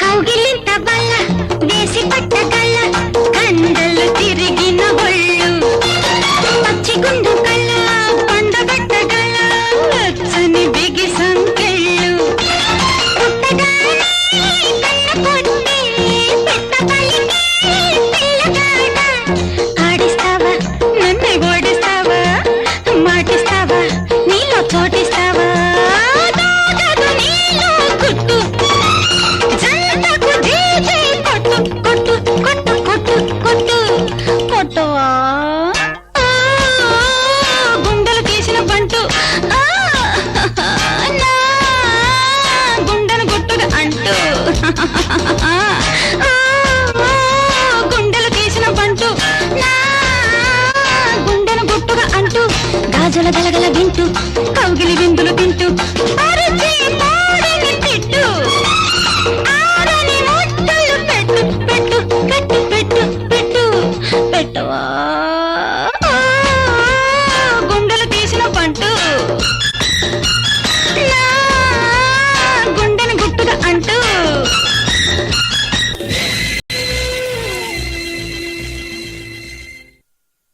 కౌగిలింత బల్ల వేసి పట్టగల్ల కండలు తిరిగిన ఒళ్ళు పచ్చి గుండు కళ్ళ పండబెట్టగల నచ్చని బిగి సంకెళ్ళు ఆడిస్తావా నన్ను ఓడిస్తావా మాటిస్తావా నీలో చోటిస్తావా కొట్టు కొట్టు కొట్టు కొట్టు కొట్టు కొట్టువా గుండెలు తీసిన బంటు నా గుండెను గుట్టుగా అంటూ గుండెలు తీసిన బంటు నా గుండెను గుట్టుగా అంటూ గాజుల గలగల వింటూ కౌగిలి విందులు తింటూ అరిచి పాడిని తిట్టు ఆరని ముట్టలు పెట్టు పెట్టు పెట్టు పెట్టు పెట్టు పెట్టవా